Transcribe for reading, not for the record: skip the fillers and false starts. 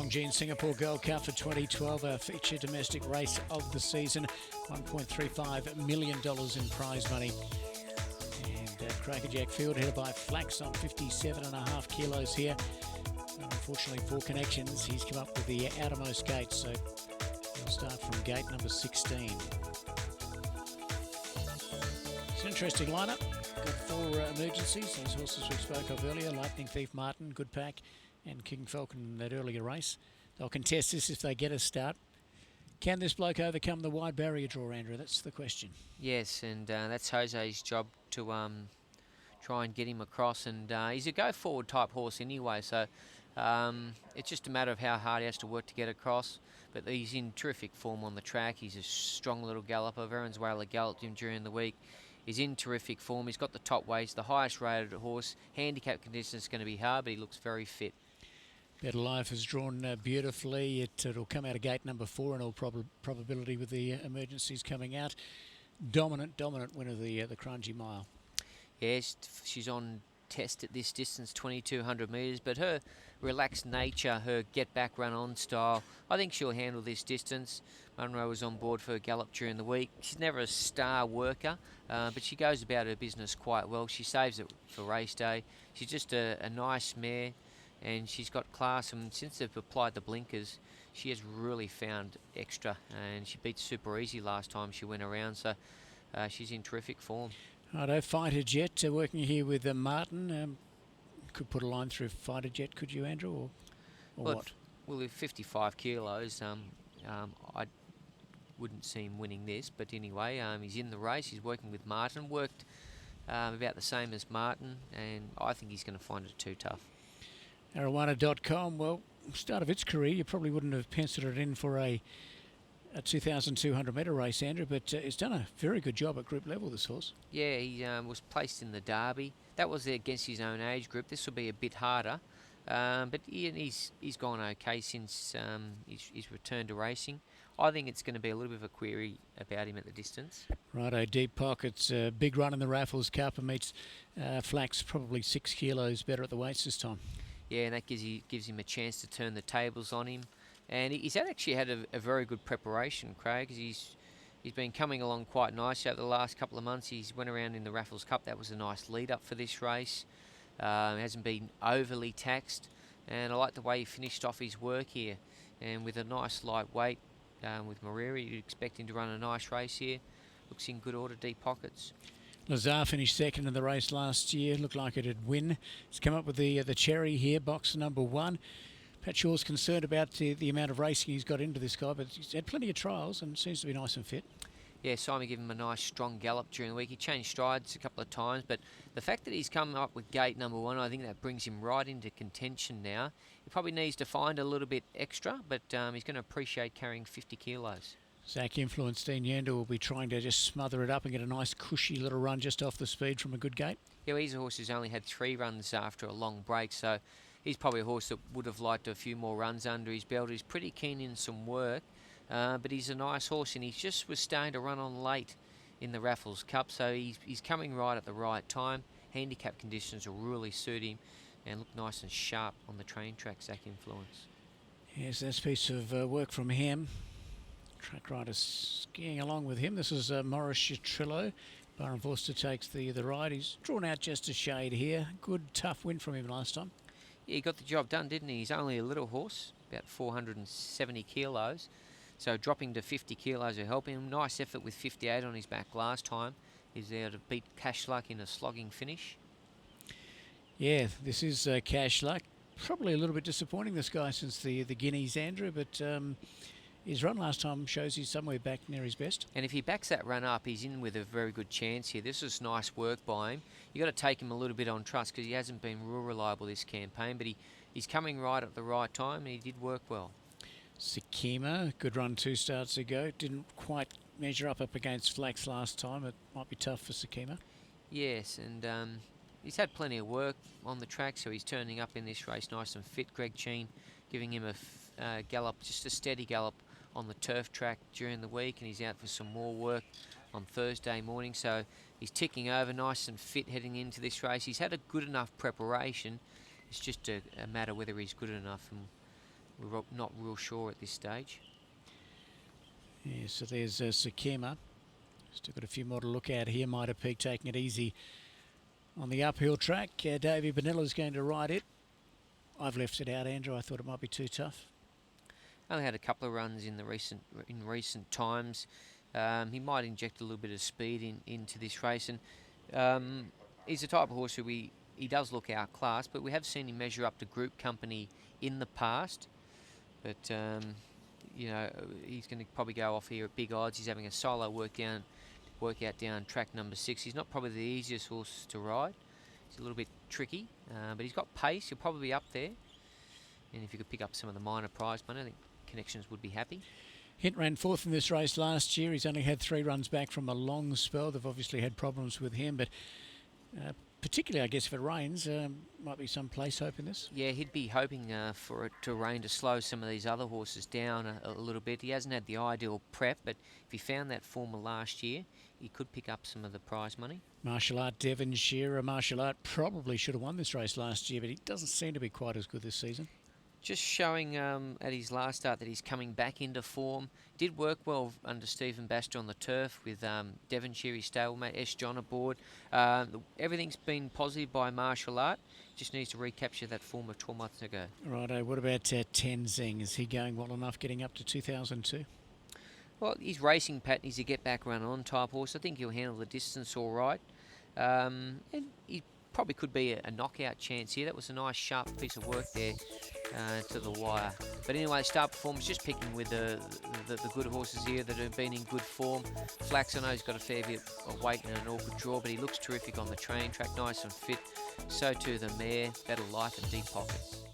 Longines Singapore Gold Cup for 2012, our featured domestic race of the season. $1.35 million in prize money. And Crackerjack Field headed by Flax on 57.5 kilos here. Unfortunately, for connections, he's come up with the outermost gate, so he'll start from gate number 16. It's an interesting lineup. Got 4 emergencies, those horses we spoke of earlier, Lightning Thief Martin, Good Pack, and King Falcon in that earlier race. They'll contest this if they get a start. Can this bloke overcome the wide barrier draw, Andrew? That's the question. Yes, and that's Jose's job to try and get him across. And he's a go-forward type horse anyway, so it's just a matter of how hard he has to work to get across. But he's in terrific form on the track. He's a strong little galloper. Valenzuela galloped him during the week. He's in terrific form. He's got the top weights, the highest rated horse. Handicap conditions is going to be hard, but he looks very fit. Better Life is drawn beautifully. It'll come out of gate number 4 in all probability with the emergencies coming out. Dominant winner of the Crunchy Mile. Yes, she's on test at this distance, 2,200 metres, but her relaxed nature, her get-back run-on style, I think she'll handle this distance. Munro was on board for a gallop during the week. She's never a star worker, but she goes about her business quite well. She saves it for race day. She's just a nice mare, and she's got class, and since they've applied the blinkers, she has really found extra, and she beat Super Easy last time she went around, so she's in terrific form. Righto, Fighter Jet working here with Martin. Could put a line through Fighter Jet, could you, Andrew, or well, what? Well, with 55 kilos, I wouldn't see him winning this, but anyway, he's in the race. He's working with Martin, worked about the same as Martin, and I think he's going to find it too tough. Arowana.com, well, start of its career, you probably wouldn't have penciled it in for a 2,200 metre race, Andrew, but it's done a very good job at group level, this horse. Yeah, he was placed in the Derby. That was against his own age group. This will be a bit harder, but he's gone okay since he's returned to racing. I think it's going to be a little bit of a query about him at the distance. Righto, Deep Pockets, big run in the Raffles Cup and meets Flax probably 6 kilos better at the weights this time. Yeah, and that gives him a chance to turn the tables on him. And he's actually had a very good preparation, Craig, because he's been coming along quite nicely over the last couple of months. He's went around in the Raffles Cup. That was a nice lead-up for this race. Hasn't been overly taxed. And I like the way he finished off his work here. And with a nice light weight with Mariri, you'd expect him to run a nice race here. Looks in good order, Deep Pockets. Lazar finished second in the race last year. Looked like it'd win. It's come up with the cherry here, box number 1. Pat Shaw's concerned about the amount of racing he's got into this guy, but he's had plenty of trials and seems to be nice and fit. Yeah, Simon gave him a nice strong gallop during the week. He changed strides a couple of times, but the fact that he's come up with gate number 1, I think that brings him right into contention now. He probably needs to find a little bit extra, but he's going to appreciate carrying 50 kilos. Zach Influence, Dean Yander will be trying to just smother it up and get a nice cushy little run just off the speed from a good gate. Yeah, well, he's a horse who's only had 3 runs after a long break, so he's probably a horse that would have liked a few more runs under his belt. He's pretty keen in some work, but he's a nice horse, and he just was starting to run on late in the Raffles Cup, so he's coming right at the right time. Handicap conditions will really suit him and look nice and sharp on the train track, Zach Influence. Yes, that's a piece of work from him. Track rider skiing along with him. This is Morris Trillo. Byron Forster takes the ride. He's drawn out just a shade here. Good, tough win from him last time. Yeah, he got the job done, didn't he? He's only a little horse, about 470 kilos. So dropping to 50 kilos will help him. Nice effort with 58 on his back last time. He's there to beat Cash Luck in a slogging finish. Yeah, this is Cash Luck. Probably a little bit disappointing, this guy, since the Guineas, Andrew, but his run last time shows he's somewhere back near his best. And if he backs that run up, he's in with a very good chance here. This is nice work by him. You've got to take him a little bit on trust because he hasn't been real reliable this campaign, but he's coming right at the right time, and he did work well. Sakima, good run 2 starts ago. Didn't quite measure up against Flax last time. It might be tough for Sakima. Yes, and he's had plenty of work on the track, so he's turning up in this race nice and fit. Greg Cheen giving him a gallop, just a steady gallop on the turf track during the week, and he's out for some more work on Thursday morning, so he's ticking over nice and fit heading into this race. He's had a good enough preparation. It's just a matter whether he's good enough, and we're not real sure at this stage. Yeah, so there's Sakima. Still got a few more to look at here. Mitre Peak taking it easy on the uphill track. Davey Bonilla's going to ride it. I've left it out, Andrew. I thought it might be too tough. Only had a couple of runs in recent times. He might inject a little bit of speed into this race, and he's the type of horse who he does look outclassed, but we have seen him measure up to group company in the past. But you know, he's going to probably go off here at big odds. He's having a solo workout down track number 6. He's not probably the easiest horse to ride. He's a little bit tricky, but he's got pace. He'll probably be up there. And if you could pick up some of the minor prize money, I think Connections would be happy. Hint ran 4th in this race last year. He's only had 3 runs back from a long spell. They've obviously had problems with him, but particularly, I guess, if it rains, might be some place hope in this. Yeah, he'd be hoping for it to rain to slow some of these other horses down a little bit. He hasn't had the ideal prep, but if he found that form of last year, he could pick up some of the prize money. Martial Art Devonshire. Martial Art probably should have won this race last year, but he doesn't seem to be quite as good this season. Just showing at his last start that he's coming back into form. Did work well under Stephen Baster on the turf with Devonshire, his stablemate, S. John aboard. Everything's been positive by Martial Art. Just needs to recapture that form of 12 months ago. Righto, what about Tenzing? Is he going well enough getting up to 2002? Well, his racing pattern is a get back run on type horse. I think he'll handle the distance all right. And he probably could be a knockout chance here. That was a nice sharp piece of work there to the wire. But anyway, start performance, just picking with the good horses here that have been in good form. Flax, I know he's got a fair bit of weight and an awkward draw, but he looks terrific on the train track, nice and fit. So too the mare, Better Life and Deep Pockets.